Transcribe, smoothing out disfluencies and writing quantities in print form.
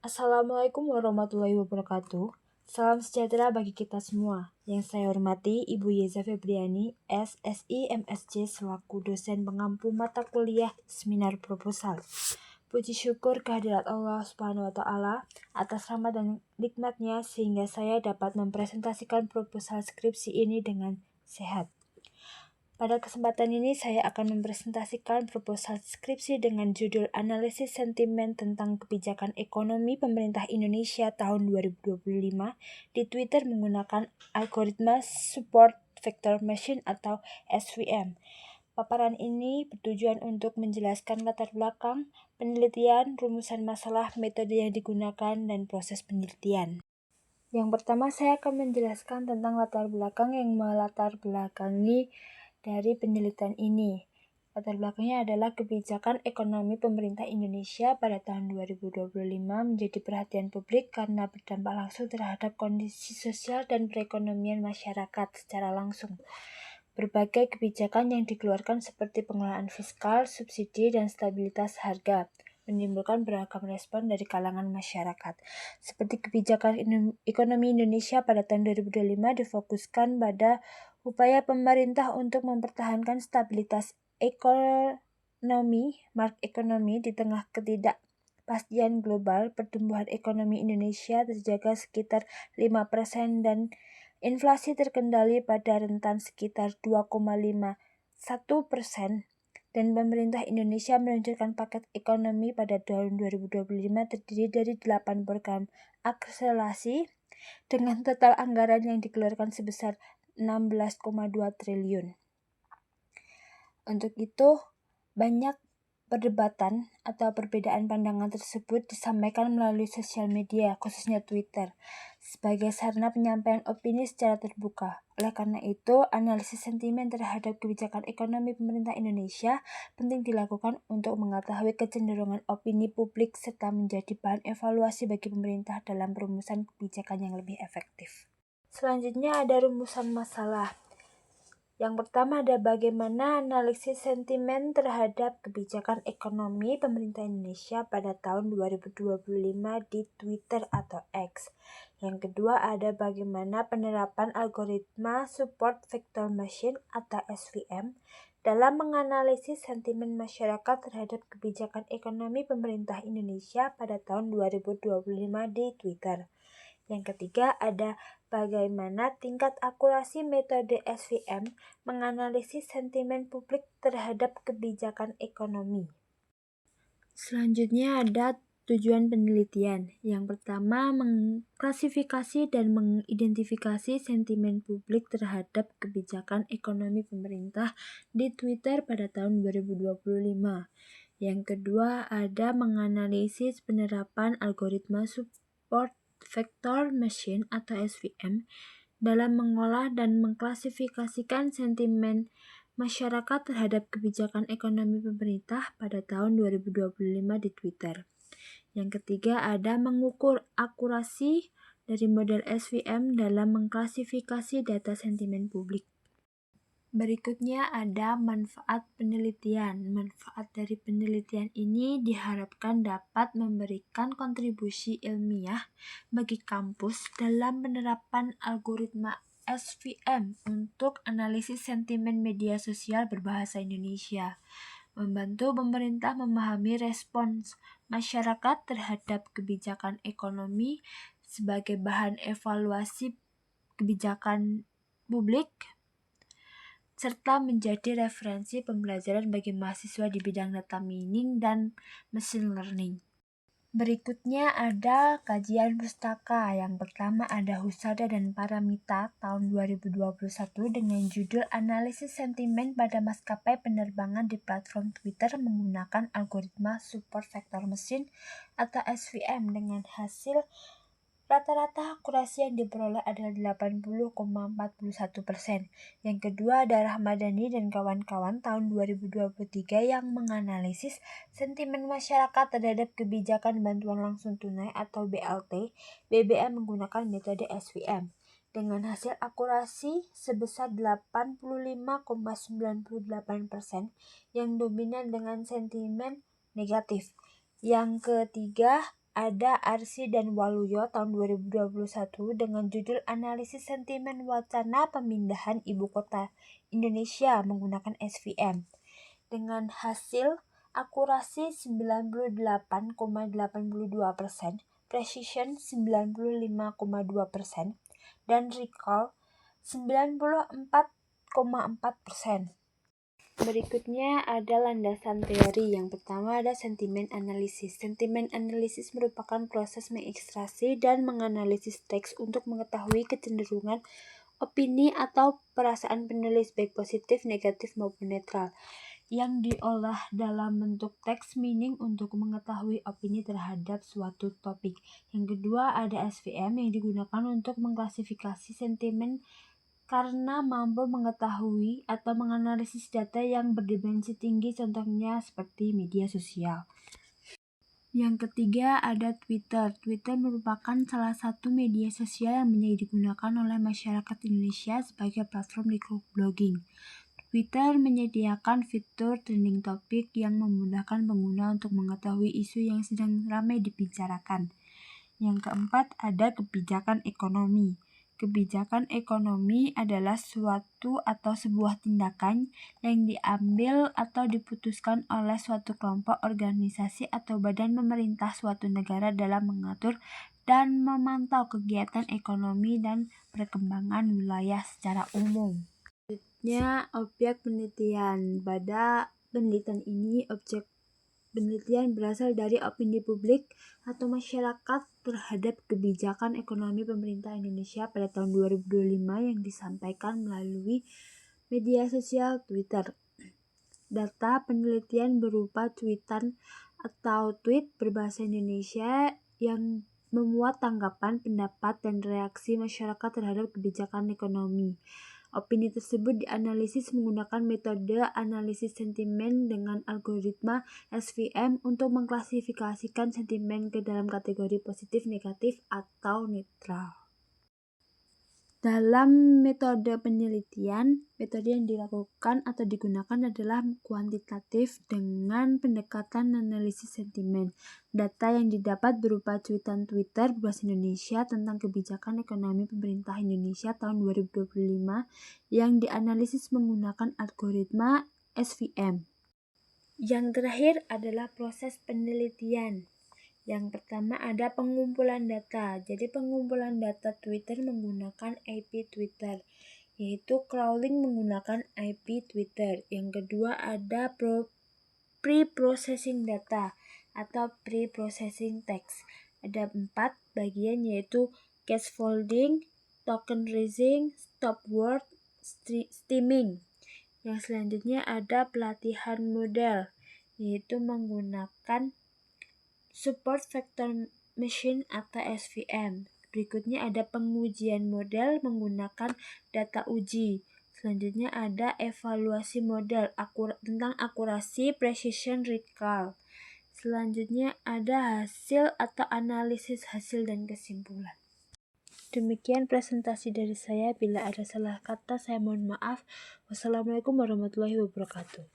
Assalamualaikum warahmatullahi wabarakatuh. Salam sejahtera bagi kita semua. Yang saya hormati Ibu Yeza Febriani, SSI MSc selaku dosen pengampu mata kuliah seminar proposal. Puji syukur kehadirat Allah Subhanahu wa taala atas rahmat dan nikmatnya sehingga saya dapat mempresentasikan proposal skripsi ini dengan sehat. Pada kesempatan ini saya akan mempresentasikan proposal skripsi dengan judul Analisis Sentimen tentang Kebijakan Ekonomi Pemerintah Indonesia tahun 2025 di Twitter menggunakan algoritma Support Vector Machine atau SVM. Paparan ini bertujuan untuk menjelaskan latar belakang, penelitian, rumusan masalah, metode yang digunakan, dan proses penelitian. Yang pertama saya akan menjelaskan tentang latar belakang yang melatar belakangi dari penelitian ini. Latar belakangnya adalah kebijakan ekonomi pemerintah Indonesia pada tahun 2025 menjadi perhatian publik karena berdampak langsung terhadap kondisi sosial dan perekonomian masyarakat secara langsung. Berbagai kebijakan yang dikeluarkan seperti pengelolaan fiskal, subsidi, dan stabilitas harga menimbulkan beragam respon dari kalangan masyarakat. Seperti kebijakan ekonomi Indonesia pada tahun 2025 difokuskan pada upaya pemerintah untuk mempertahankan stabilitas ekonomi di tengah ketidakpastian global. Pertumbuhan ekonomi Indonesia terjaga sekitar 5% dan inflasi terkendali pada rentan sekitar 2,51%. Dan pemerintah Indonesia meluncurkan paket ekonomi pada tahun 2025 terdiri dari 8 program akselerasi dengan total anggaran yang dikeluarkan sebesar 16,2 triliun. Untuk itu, banyak perdebatan atau perbedaan pandangan tersebut disampaikan melalui sosial media, khususnya Twitter, sebagai sarana penyampaian opini secara terbuka. Oleh karena itu, analisis sentimen terhadap kebijakan ekonomi pemerintah Indonesia penting dilakukan untuk mengetahui kecenderungan opini publik serta menjadi bahan evaluasi bagi pemerintah dalam perumusan kebijakan yang lebih efektif. Selanjutnya ada rumusan masalah. Yang pertama ada bagaimana analisis sentimen terhadap kebijakan ekonomi pemerintah Indonesia pada tahun 2025 di Twitter atau X. Yang kedua ada bagaimana penerapan algoritma Support Vector Machine atau SVM dalam menganalisis sentimen masyarakat terhadap kebijakan ekonomi pemerintah Indonesia pada tahun 2025 di Twitter. Yang ketiga ada bagaimana tingkat akurasi metode SVM menganalisis sentimen publik terhadap kebijakan ekonomi. Selanjutnya ada tujuan penelitian. Yang pertama, mengklasifikasi dan mengidentifikasi sentimen publik terhadap kebijakan ekonomi pemerintah di Twitter pada tahun 2025. Yang kedua, ada menganalisis penerapan algoritma Support Vector Machine atau SVM dalam mengolah dan mengklasifikasikan sentimen masyarakat terhadap kebijakan ekonomi pemerintah pada tahun 2025 di Twitter. Yang ketiga ada mengukur akurasi dari model SVM dalam mengklasifikasi data sentimen publik. Berikutnya ada manfaat penelitian. Manfaat dari penelitian ini diharapkan dapat memberikan kontribusi ilmiah bagi kampus dalam penerapan algoritma SVM untuk analisis sentimen media sosial berbahasa Indonesia, membantu pemerintah memahami respons masyarakat terhadap kebijakan ekonomi sebagai bahan evaluasi kebijakan publik, serta menjadi referensi pembelajaran bagi mahasiswa di bidang data mining dan machine learning. Berikutnya ada kajian pustaka. Yang pertama ada Husada dan Paramita tahun 2021 dengan judul Analisis Sentimen pada Maskapai Penerbangan di Platform Twitter menggunakan algoritma Support Vector Machine atau SVM dengan hasil rata-rata akurasi yang diperoleh adalah 80,41%. Yang kedua ada Rahmadani dan kawan-kawan tahun 2023 yang menganalisis sentimen masyarakat terhadap kebijakan bantuan langsung tunai atau BLT BBM menggunakan metode SVM dengan hasil akurasi sebesar 85,98% yang dominan dengan sentimen negatif. Yang ketiga ada Arsy dan Waluyo tahun 2021 dengan judul Analisis Sentimen Wacana Pemindahan Ibu Kota Indonesia menggunakan SVM. Dengan hasil akurasi 98,82%, precision 95,2%, dan recall 94,4%. Berikutnya ada landasan teori. Yang pertama ada sentimen analisis. Sentimen analisis merupakan proses mengekstraksi dan menganalisis teks untuk mengetahui kecenderungan opini atau perasaan penulis baik positif, negatif maupun netral yang diolah dalam bentuk teks meaning untuk mengetahui opini terhadap suatu topik. Yang kedua ada SVM yang digunakan untuk mengklasifikasi sentimen karena mampu mengetahui atau menganalisis data yang berdimensi tinggi, contohnya seperti media sosial. Yang ketiga ada Twitter. Twitter merupakan salah satu media sosial yang banyak digunakan oleh masyarakat Indonesia sebagai platform blogging. Twitter menyediakan fitur trending topic yang memudahkan pengguna untuk mengetahui isu yang sedang ramai dibicarakan. Yang keempat ada kebijakan ekonomi. Kebijakan ekonomi adalah suatu atau sebuah tindakan yang diambil atau diputuskan oleh suatu kelompok, organisasi, atau badan pemerintah suatu negara dalam mengatur dan memantau kegiatan ekonomi dan perkembangan wilayah secara umum. Selanjutnya, objek penelitian. Pada penelitian ini, objek penelitian berasal dari opini publik atau masyarakat terhadap kebijakan ekonomi pemerintah Indonesia pada tahun 2025 yang disampaikan melalui media sosial Twitter. Data penelitian berupa tweetan atau tweet berbahasa Indonesia yang memuat tanggapan, pendapat, dan reaksi masyarakat terhadap kebijakan ekonomi. Opini tersebut dianalisis menggunakan metode analisis sentimen dengan algoritma SVM untuk mengklasifikasikan sentimen ke dalam kategori positif, negatif, atau netral. Dalam metode penelitian, metode yang dilakukan atau digunakan adalah kuantitatif dengan pendekatan analisis sentimen. Data yang didapat berupa tweetan Twitter berbahasa Indonesia tentang kebijakan ekonomi pemerintah Indonesia tahun 2025 yang dianalisis menggunakan algoritma SVM. Yang terakhir adalah proses penelitian. Yang pertama ada pengumpulan data. Jadi pengumpulan data Twitter menggunakan IP Twitter, yaitu crawling menggunakan IP Twitter. Yang kedua ada pre-processing data atau pre-processing text. Ada 4 bagian yaitu scaffolding, token raising, stop word, stemming. Yang selanjutnya ada pelatihan model, yaitu menggunakan support vector machine atau SVM. Berikutnya ada pengujian model menggunakan data uji. Selanjutnya ada evaluasi model tentang akurasi, precision, recall. Selanjutnya ada hasil atau analisis hasil dan kesimpulan. Demikian presentasi dari saya. Bila ada salah kata, saya mohon maaf. Wassalamualaikum warahmatullahi wabarakatuh.